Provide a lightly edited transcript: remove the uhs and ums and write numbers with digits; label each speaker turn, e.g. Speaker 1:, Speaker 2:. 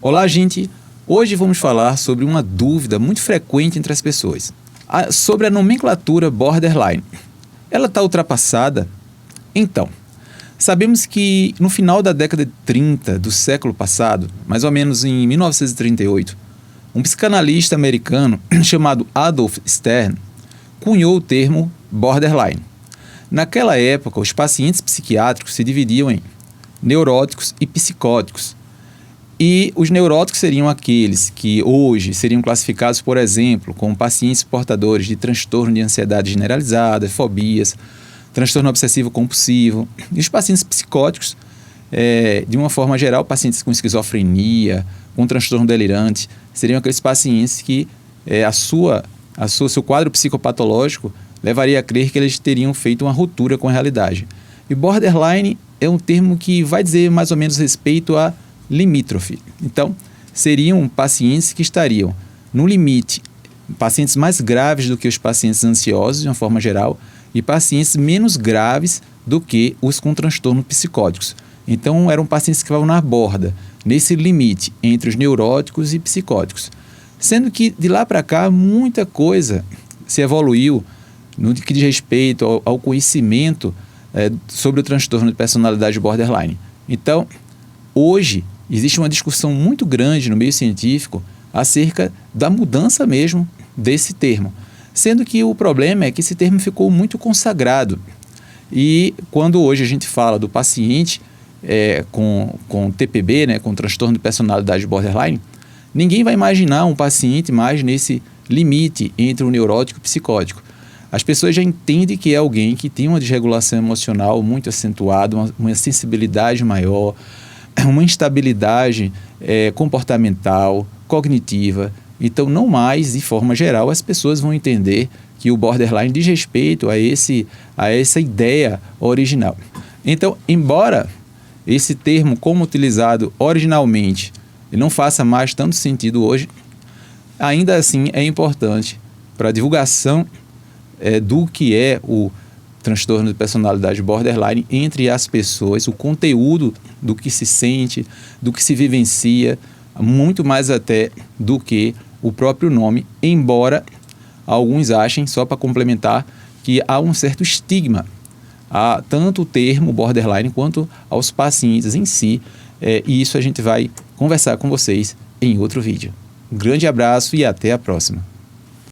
Speaker 1: Olá, gente! Hoje vamos falar sobre uma dúvida muito frequente entre as pessoas, sobre a nomenclatura borderline. Ela está ultrapassada? Então, sabemos que no final da década de 30 do século passado, mais ou menos em 1938, um psicanalista americano chamado Adolf Stern cunhou o termo borderline. Naquela época, os pacientes psiquiátricos se dividiam em neuróticos e psicóticos. E os neuróticos seriam aqueles que hoje seriam classificados, por exemplo, como pacientes portadores de transtorno de ansiedade generalizada, fobias, transtorno obsessivo compulsivo. E os pacientes psicóticos, de uma forma geral, pacientes com esquizofrenia, com transtorno delirante, seriam aqueles pacientes que seu quadro psicopatológico levaria a crer que eles teriam feito uma ruptura com a realidade. E borderline é um termo que vai dizer mais ou menos respeito a limítrofe. Então, seriam pacientes que estariam no limite, pacientes mais graves do que os pacientes ansiosos, de uma forma geral, e pacientes menos graves do que os com transtornos psicóticos. Então, eram pacientes que estavam na borda, nesse limite entre os neuróticos e psicóticos. Sendo que, de lá para cá, muita coisa se evoluiu no que diz respeito ao conhecimento sobre o transtorno de personalidade borderline. Então, hoje, existe uma discussão muito grande no meio científico acerca da mudança mesmo desse termo, sendo que o problema é que esse termo ficou muito consagrado. E quando hoje a gente fala do paciente com TPB, com transtorno de personalidade borderline, ninguém vai imaginar um paciente mais nesse limite entre o neurótico e o psicótico. As pessoas já entendem que é alguém que tem uma desregulação emocional muito acentuada, uma sensibilidade maior, uma instabilidade comportamental, cognitiva. Então, não mais, de forma geral, as pessoas vão entender que o borderline diz respeito a essa ideia original. Então, embora esse termo, como utilizado originalmente, não faça mais tanto sentido hoje, ainda assim é importante para a divulgação do que é o transtorno de personalidade borderline entre as pessoas, o conteúdo do que se sente, do que se vivencia, muito mais até do que o próprio nome, embora alguns achem, só para complementar, que há um certo estigma a tanto o termo borderline quanto aos pacientes em si, e isso a gente vai conversar com vocês em outro vídeo. Um grande abraço e até a próxima.